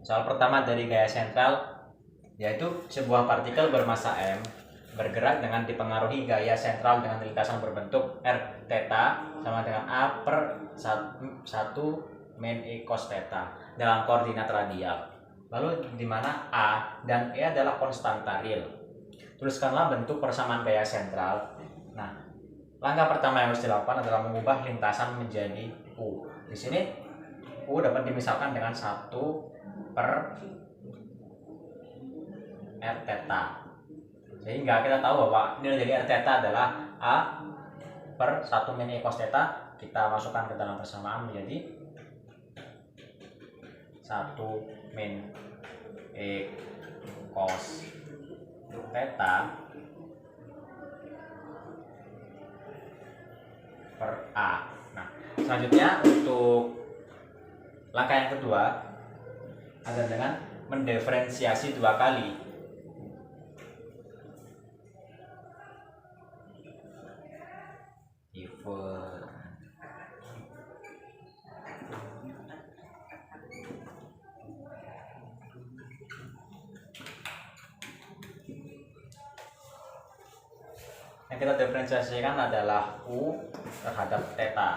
Soal pertama dari gaya sentral, yaitu sebuah partikel bermassa m bergerak dengan dipengaruhi gaya sentral dengan lintasan berbentuk r theta sama dengan a per 1 min e cos theta dalam koordinat radial. Lalu di mana a dan e adalah konstanta real. Tuliskanlah bentuk persamaan gaya sentral. Nah, langkah pertama yang harus dilakukan adalah mengubah lintasan menjadi u. Di sini u dapat dimisalkan dengan 1 per r theta, sehingga kita tahu bahwa nilai dari r theta adalah a per 1 min e cos theta. Kita masukkan ke dalam persamaan menjadi 1 min e cos theta per a. Nah, selanjutnya untuk langkah yang kedua adalah dengan mendiferensiasi 2 kali. Yang kita diferensiasikan adalah u terhadap theta,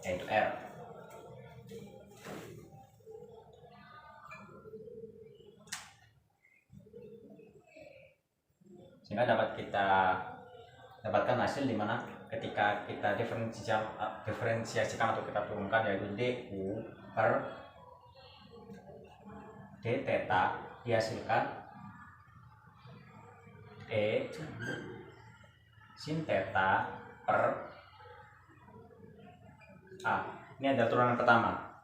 yaitu r. Sehingga dapat kita dapatkan hasil di mana ketika kita diferensiasikan atau kita turunkan, yaitu du per d theta dihasilkan e sin theta per a. Ini adalah turunan pertama,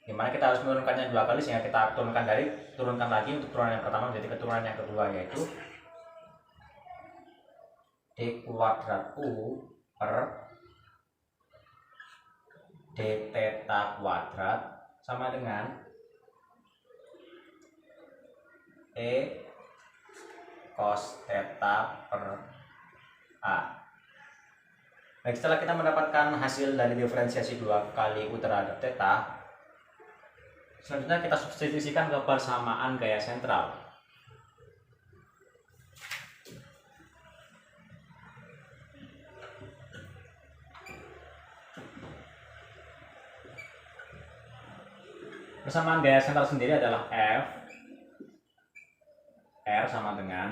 dimana kita harus menurunkannya 2 kali, sehingga kita turunkan lagi untuk turunan yang pertama menjadi keturunan yang kedua, yaitu d kuadrat u per d theta kuadrat sama dengan e cos theta per a. Baik, setelah kita mendapatkan hasil dari diferensiasi 2 kali u terhadap theta, selanjutnya kita substitusikan ke persamaan gaya sentral. Persamaan gaya sentral sendiri adalah f r sama dengan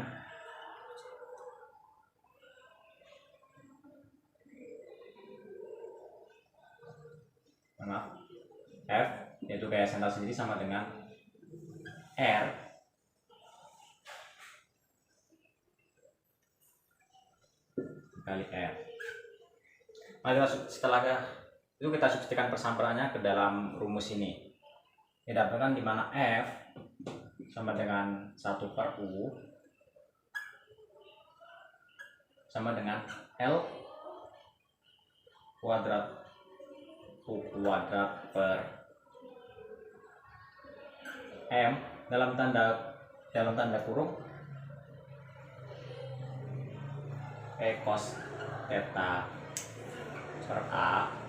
f, yaitu gaya sentral sendiri sama dengan r kali r. Maka setelah itu kita substitusikan persamparannya ke dalam rumus ini. Didapatkan di mana f sama dengan 1 per u sama dengan l kuadrat u kuadrat per m dalam tanda kurung e cos theta per a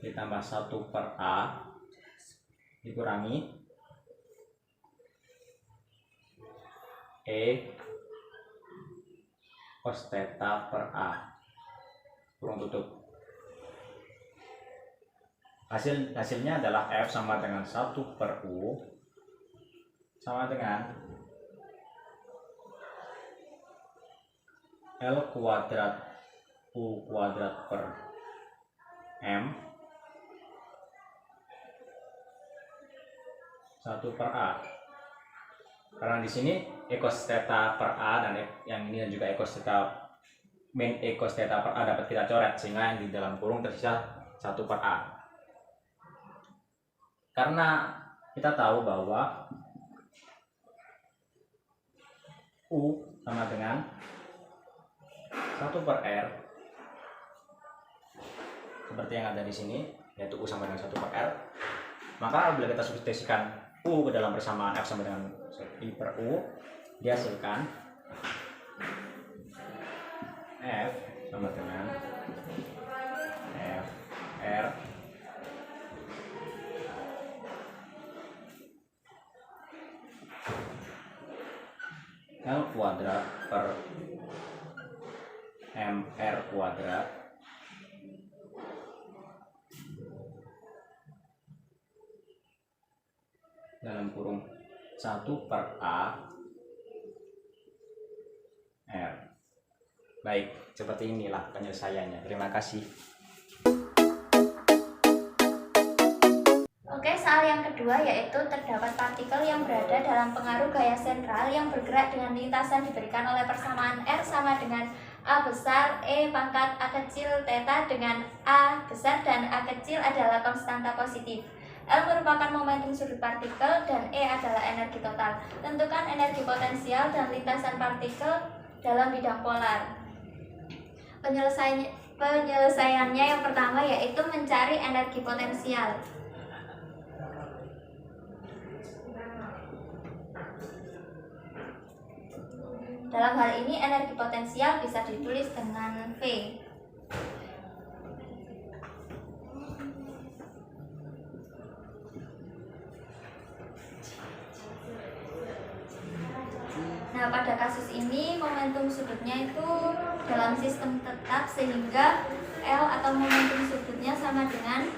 ditambah 1 per a dikurangi e cos theta per a kurung tutup. Hasilnya adalah f sama dengan 1 per u sama dengan l kuadrat u kuadrat per m 1 per a. Karena di sini e cos theta per a dan yang ini dan juga e cos theta min e cos theta per a dapat kita coret, sehingga yang di dalam kurung tersisa 1 per a. Karena kita tahu bahwa u sama dengan 1 per r seperti yang ada di sini, yaitu u sama dengan 1 per r, maka bila kita substitusikan u ke dalam persamaan f sama dengan i per u, dihasilkan f sama dengan f r L kuadrat per MR kuadrat dalam kurung 1 per A R. Baik, seperti inilah penyelesaiannya. Terima kasih. Oke, soal yang kedua yaitu terdapat partikel yang berada dalam pengaruh gaya sentral yang bergerak dengan lintasan diberikan oleh persamaan R sama dengan A besar E pangkat A kecil theta dengan A besar dan A kecil adalah konstanta positif. L merupakan momentum sudut partikel dan E adalah energi total. Tentukan energi potensial dan lintasan partikel dalam bidang polar. Penyelesaiannya yang pertama yaitu mencari energi potensial. Dalam hal ini energi potensial bisa ditulis dengan V. Nah, pada kasus ini momentum sudutnya itu dalam sistem tetap sehingga L atau momentum sudutnya sama dengan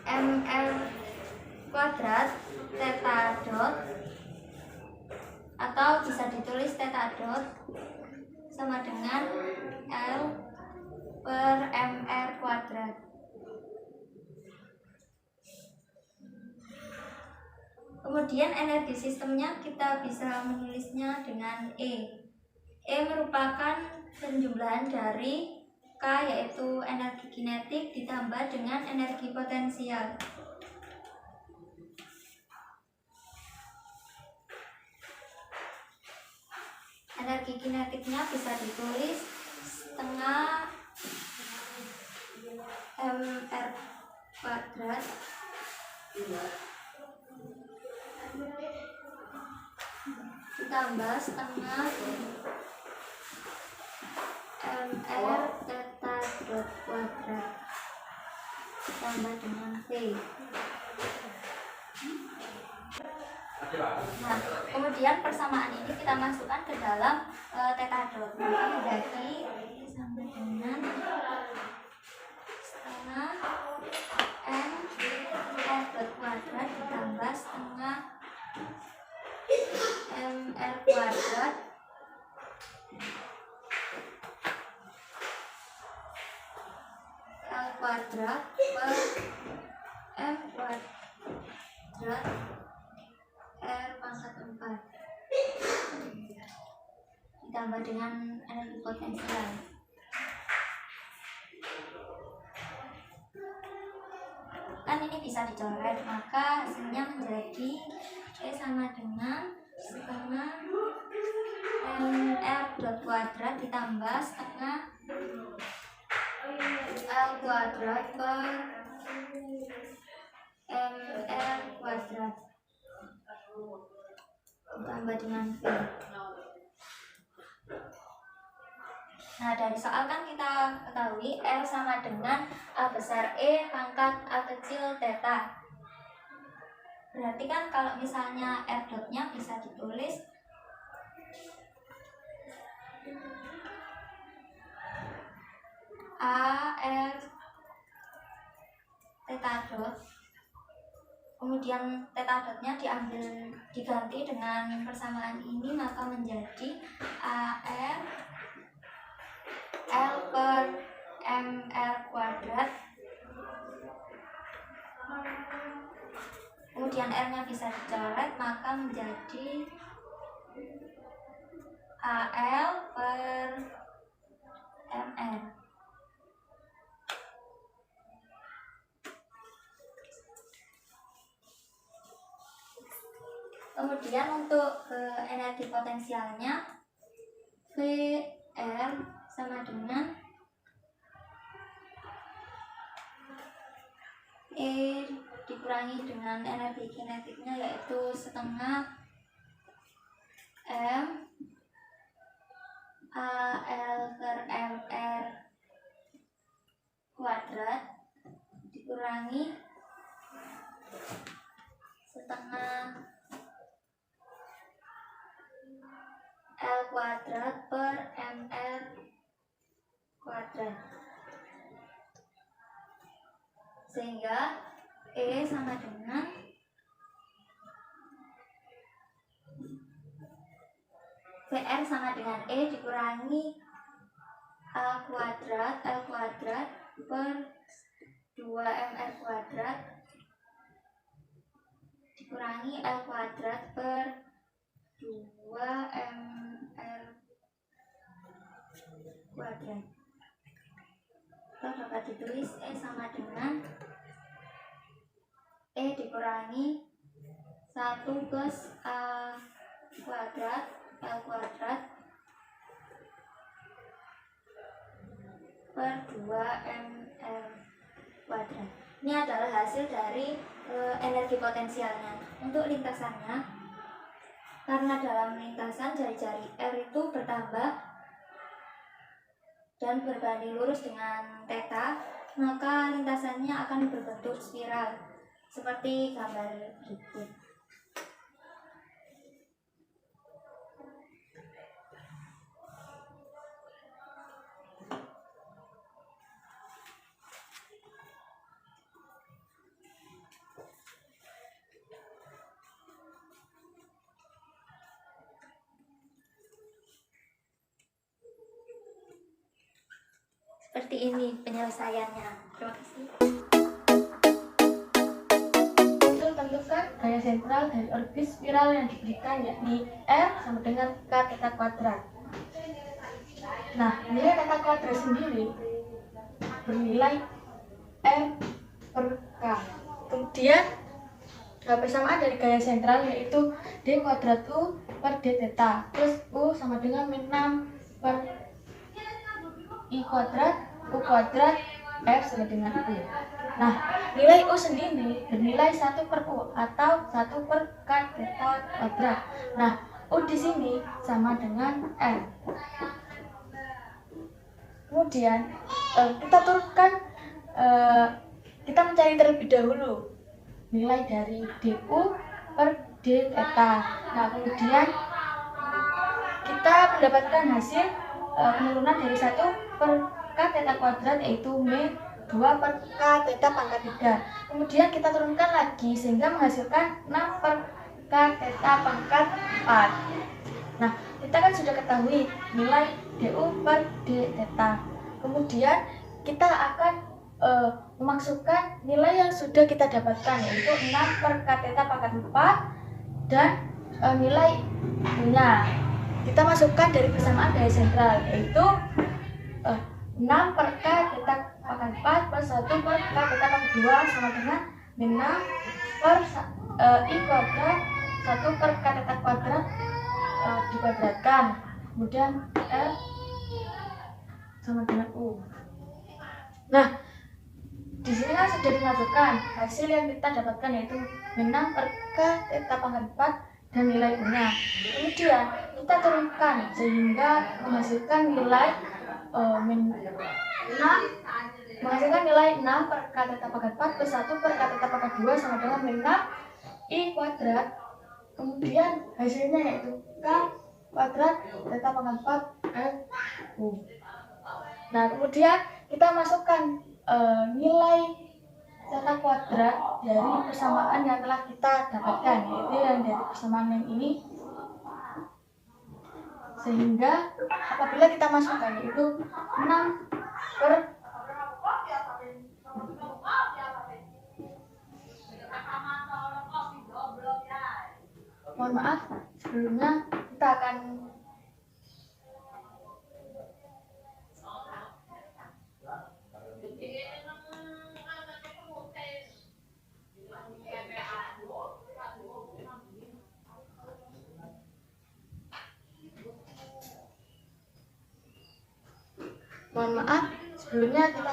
MR kuadrat theta dot, atau bisa ditulis theta dot sama dengan L per MR kuadrat. Kemudian energi sistemnya kita bisa menulisnya dengan E. E merupakan penjumlahan dari K yaitu energi kinetik ditambah dengan energi potensial. Energi kinetiknya bisa ditulis setengah MR kuadrat ditambah setengah MR theta dot kuadrat ditambah dengan V. Nah, kemudian persamaan ini kita masukkan ke dalam theta dot, maka menjadi sama dengan setengah MR dot kuadrat ditambah setengah MR kuadrat L kuadrat per M kuadrat R pangkat 4 ditambah dengan energi potensial. Kan ini bisa dicoret, maka hasilnya menjadi E sama dengan setengah MR dot kuadrat ditambah setengah L kuadrat per MR kuadrat ditambah dengan V. Nah, dari soal kan kita ketahui L sama dengan A besar E pangkat A kecil theta. Berarti kan kalau misalnya R dotnya bisa ditulis A R theta dot, kemudian theta dotnya diganti dengan persamaan ini, maka menjadi A R L per MR kuadrat, kemudian R nya bisa dicoret, maka menjadi AL per MR. Kemudian untuk energi potensialnya VR sama dengan E dikurangi dengan energi kinetiknya yaitu setengah M AL per MR kuadrat dikurangi setengah kuadrat per mr kuadrat. Sehingga E sama dengan VR sama dengan E dikurangi A kuadrat L kuadrat per 2mr kuadrat dikurangi L kuadrat per 2mr kuadrat. Itu dapat ditulis E sama dengan E dikurangi 1 plus A kuadrat L kuadrat per 2mr kuadrat. Ini adalah hasil dari energi potensialnya. Untuk lintasannya, karena dalam lintasan jari-jari R itu bertambah dan berbanding lurus dengan theta, maka lintasannya akan berbentuk spiral seperti gambar berikut. Seperti ini penyelesaiannya. Terima kasih. Tentukan gaya sentral dari orbit spiral yang diberikan, yakni R sama dengan K theta kuadrat. Nah, nilai theta kuadrat sendiri bernilai R per K. Kemudian persamaan dari gaya sentral yaitu D kuadrat U per D theta plus U sama dengan min 6 per I kuadrat U kuadrat F sama dengan U. Nah, nilai U sendiri bernilai 1 per U atau 1 per K theta kuadrat. Nah, U di sini sama dengan R. Kemudian kita turunkan, kita mencari terlebih dahulu nilai dari DU per D theta. Nah, kemudian kita mendapatkan hasil penurunan dari 1 per K theta kuadrat yaitu min 2 per K theta pangkat 3. Kemudian kita turunkan lagi sehingga menghasilkan 6 per K theta pangkat 4. Nah, kita kan sudah ketahui nilai DU per D theta. Kemudian kita akan memasukkan nilai yang sudah kita dapatkan yaitu 6 per K theta pangkat 4 dan nilai U-nya kita masukkan dari persamaan gaya sentral yaitu 6 per K theta pangkat 4 plus 1 per K theta pangkat 2 sama dengan min 6 per I kuadrat 1 per K theta kuadrat dikuadratkan, kemudian L sama dengan U. Nah, di sini kan sudah dimasukkan hasil yang kita dapatkan yaitu min 6 per K theta pangkat 4 dan nilai U-nya. Kemudian kita turunkan sehingga menghasilkan nilai min 6 menghasilkan nilai 6 per K theta pangkat 4 plus 1 per K theta pangkat 2 sama dengan min 6 I kuadrat. Kemudian hasilnya yaitu K kuadrat theta pangkat 4 F U. Nah, kemudian kita masukkan nilai theta kuadrat dari persamaan yang telah kita dapatkan, yaitu yang dari persamaan yang ini, sehingga apabila kita masukkan yaitu 6 per mohon maaf, sebelumnya kita akan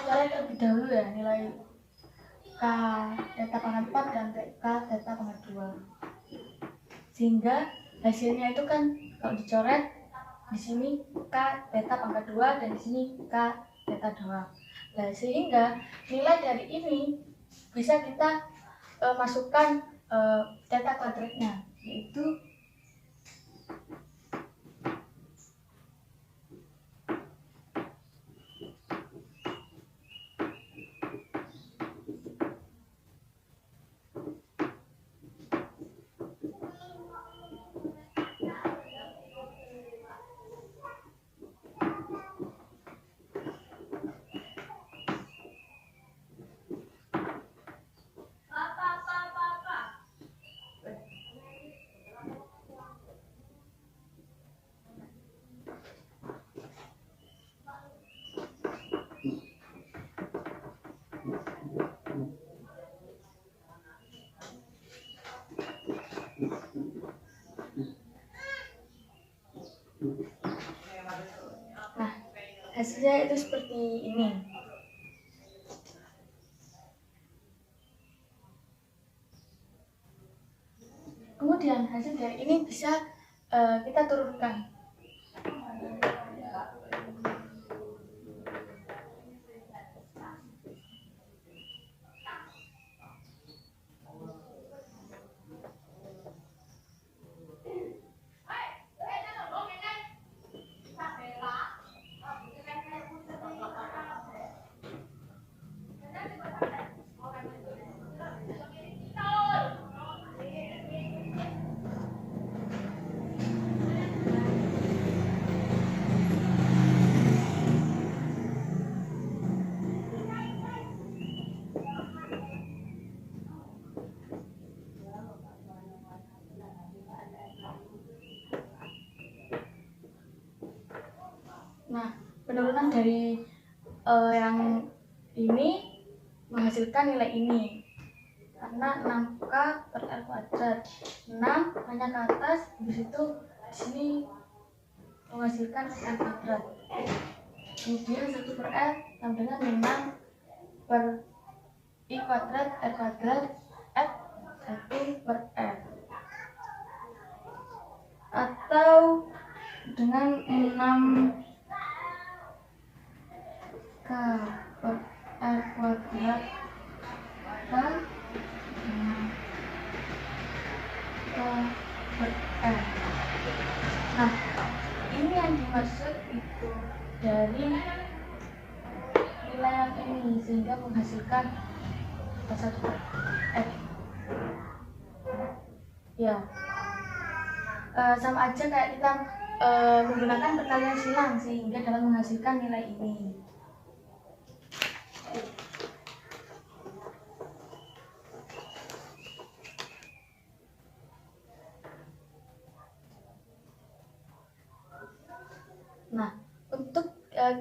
cari terlebih dahulu ya nilai K theta pangkat 4 dan K theta pangkat 2, sehingga hasilnya itu kan kalau dicoret di sini K theta pangkat 2 dan di sini K theta 2. Nah, sehingga nilai dari ini bisa kita masukkan theta kuadratnya, yaitu hasilnya itu seperti ini. Kemudian hasil dari ini bisa kita turunkan. Nah, penurunan dari yang ini menghasilkan nilai ini karena 6K per R kuadrat. 6 banyak ke atas, habis itu di sini menghasilkan R kuadrat. Kemudian 1 per R sama dengan 6 per I kuadrat R kuadrat F 1 per R, atau dengan 6 K per R kuadrat dan 6 K per R. Nah, ini yang dimaksud itu dari nilai yang ini sehingga menghasilkan 1 per F. Ya, sama aja kayak kita menggunakan perkalian silang sehingga dapat menghasilkan nilai ini. Nah, untuk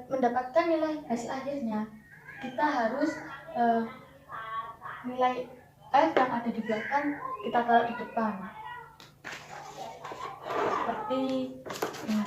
mendapatkan nilai hasil akhirnya, kita harus nilai F yang ada di belakang kita taruh di depan. Seperti ini.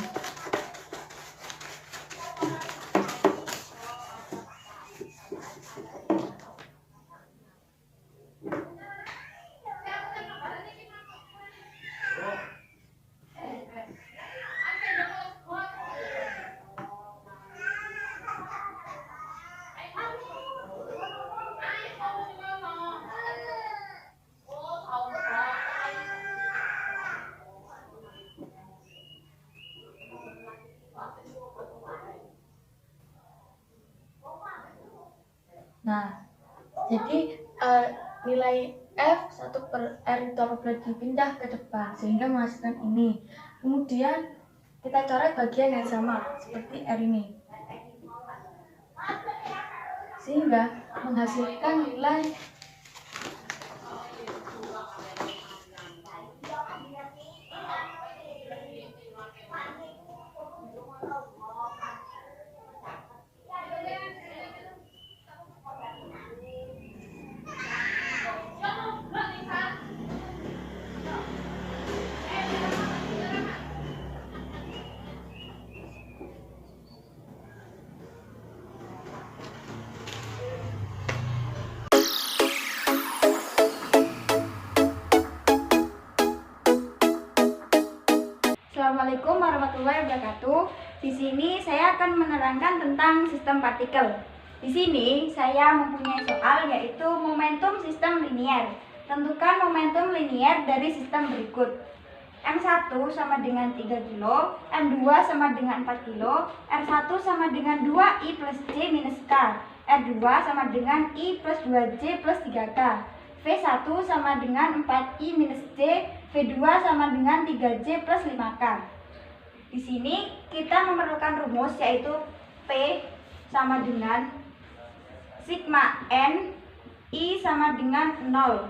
Nah, jadi nilai F 1 per R itu apabila dipindah ke depan sehingga menghasilkan ini. Kemudian kita coret bagian yang sama seperti R ini, sehingga menghasilkan nilai Assalamualaikum warahmatullahi wabarakatuh. Di sini saya akan menerangkan tentang sistem partikel. Di sini saya mempunyai soal yaitu momentum sistem linier. Tentukan momentum linier dari sistem berikut. M1 sama dengan 3 kilo, M2 sama dengan 4 kilo, R1 sama dengan 2I plus J minus K, R2 sama dengan I plus 2J plus 3K, V1 sama dengan 4I minus J, V2 sama dengan 3J plus 5K. Di sini kita memerlukan rumus yaitu P sama dengan sigma N, I sama dengan 0,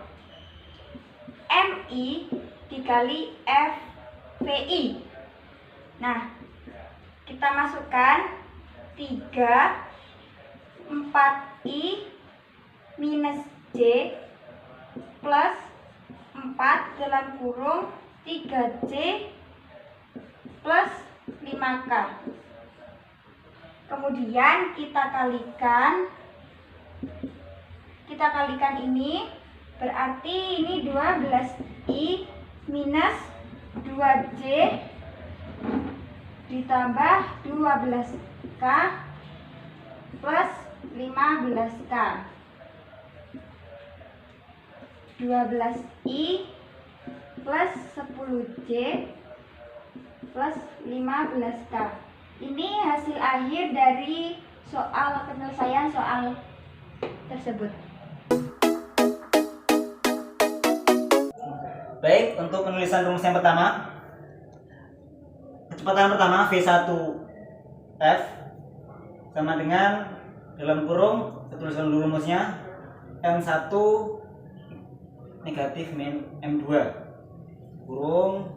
MI dikali FVI. Nah, kita masukkan 3 4I minus J plus 4 dalam kurung 3J plus 5K. Kemudian kita kalikan ini, berarti ini 12I minus 2J ditambah 12K plus 15K. 12I plus 10J plus 15K. Ini hasil akhir dari penyelesaian soal tersebut. Baik, untuk penulisan rumus yang pertama, kecepatan pertama V1F sama dengan dalam kurung, kita tuliskan dulu rumusnya, M1 negatif min M2 kurung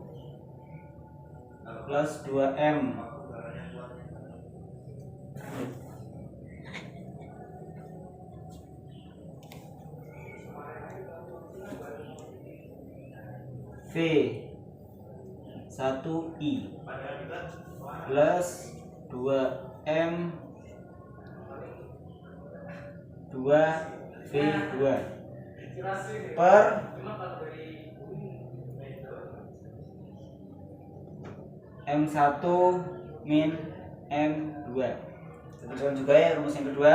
plus 2M V1I plus 2M 2V2 per M1 min M2. Kita tuliskan juga ya rumus yang kedua,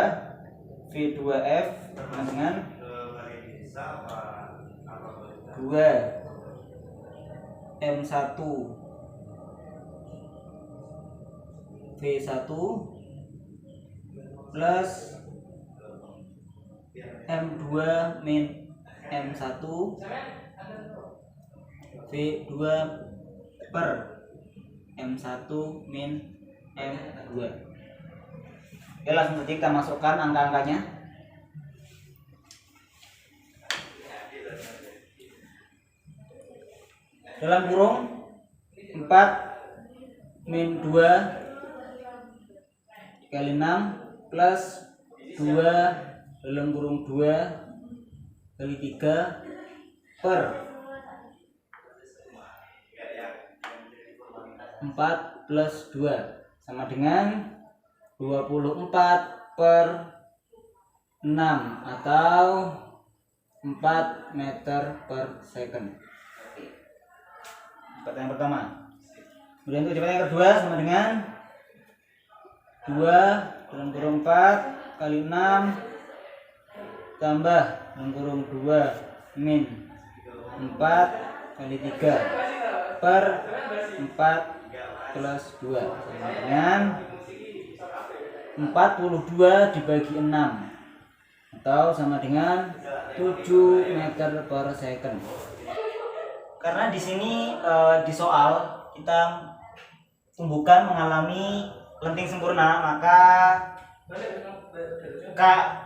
V2F sama dengan 2 M1 V1 plus M2 min M1 V2 per M1 min M2. Oke, langsung saja kita masukkan angka-angkanya. Dalam kurung 4 min 2 kali 6 plus 2 dalam kurung 2 kali 3 per 4 plus 2 sama dengan 24 per 6 atau 4 meter per second. Kecepatan yang pertama. Kemudian untuk kecepatan yang kedua sama dengan 2 dalam kurung 4 kali 6 tambah dalam kurung 2 min 4 kali 3 per 4 plus 2 sama dengan 42 dibagi 6 atau sama dengan 7 meter per second. Karena di sini di soal kita tumbukan mengalami lenting sempurna, maka K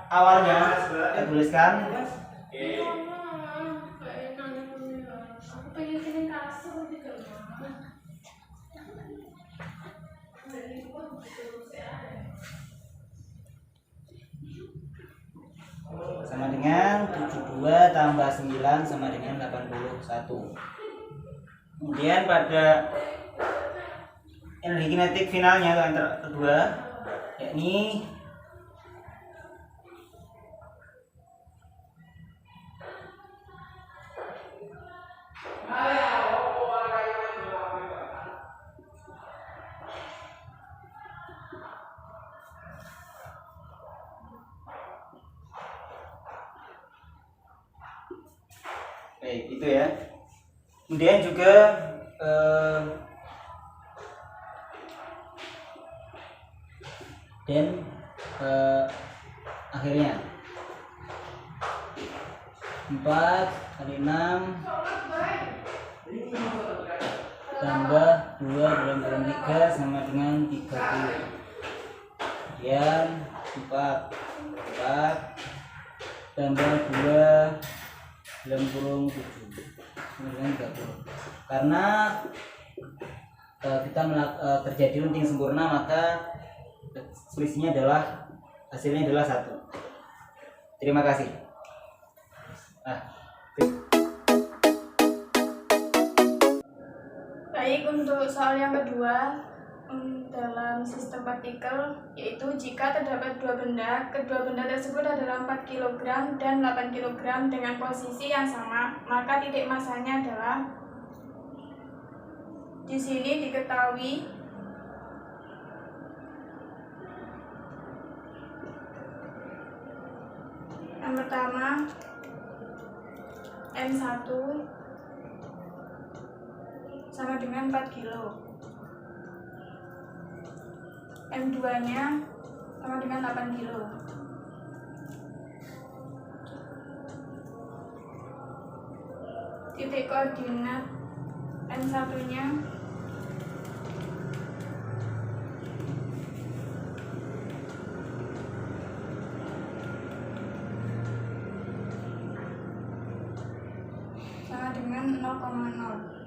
awalnya kita tuliskan sama dengan 72 tambah 9 sama dengan 81. Kemudian pada energi kinetik finalnya atau yang kedua, yakni baik, itu ya. Kemudian juga dan akhirnya 4 kali 6 tambah 2 dalam kurung 3 sama dengan 30. Kemudian 4 tambah 2 dalam kurung 7 sama dengan 30. Karena kita terjadi lenting sempurna, maka selisihnya hasilnya adalah 1. Terima kasih. Baik, untuk soal yang kedua, dalam sistem partikel, yaitu jika terdapat dua benda, kedua benda tersebut adalah 4 kg dan 8 kg dengan posisi yang sama, maka titik masanya adalah di sini diketahui yang pertama M1 sama dengan 4 kilo. M2-nya sama dengan 8 kilo. Titik koordinat M1-nya sama dengan 0,0.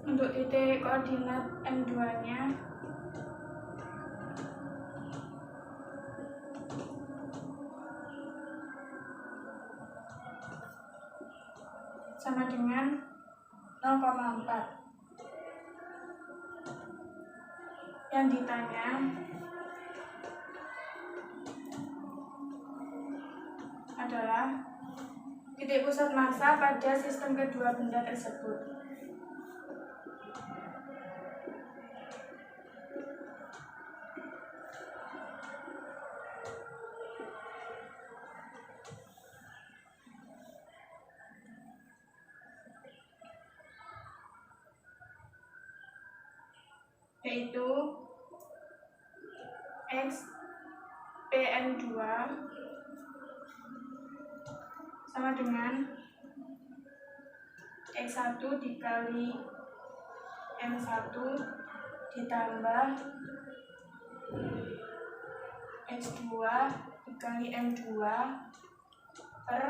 Untuk titik koordinat M2-nya sama dengan 0,4. Yang ditanya adalah titik pusat massa pada sistem kedua benda tersebut. Yaitu X PN2 sama dengan X1 dikali M1 ditambah X2 dikali M2 per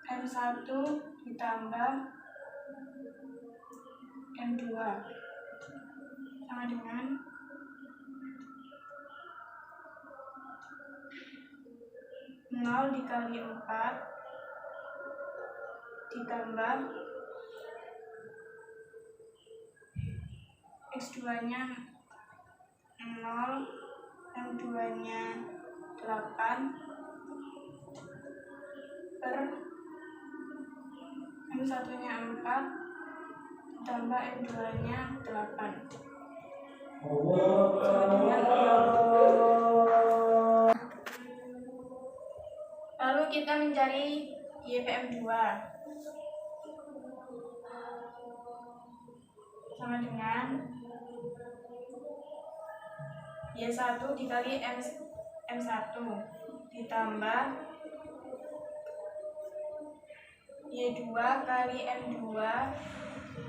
M1 ditambah M2 sama dengan nol dikali 4 ditambah X2 nya 0, M2 nya 8 per M1 nya 4 ditambah M2 nya 8 sama dengan 0. Lalu kita mencari YPM2 sama dengan Y1 dikali M1 ditambah Y2 kali M2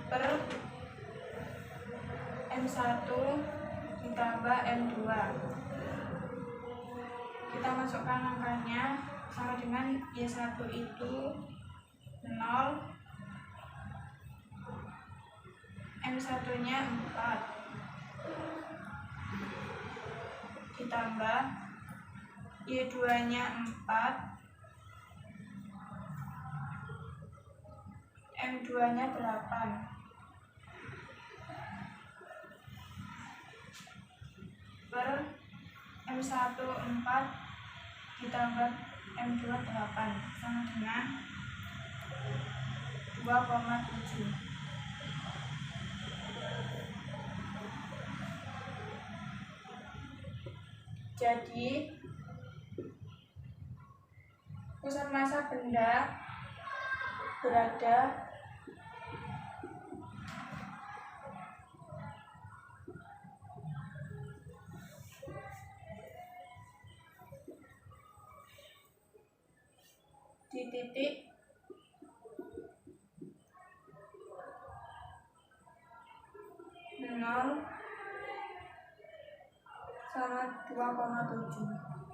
per M1 ditambah M2. Kita masukkan angkanya sama dengan Y1 itu 0, M1 nya 4 ditambah Y2 nya 4, M2 nya 8 per M1 4 ditambah M2 8 sama dengan 2,7. Jadi pusat massa benda berada di titik nol sama 2,7.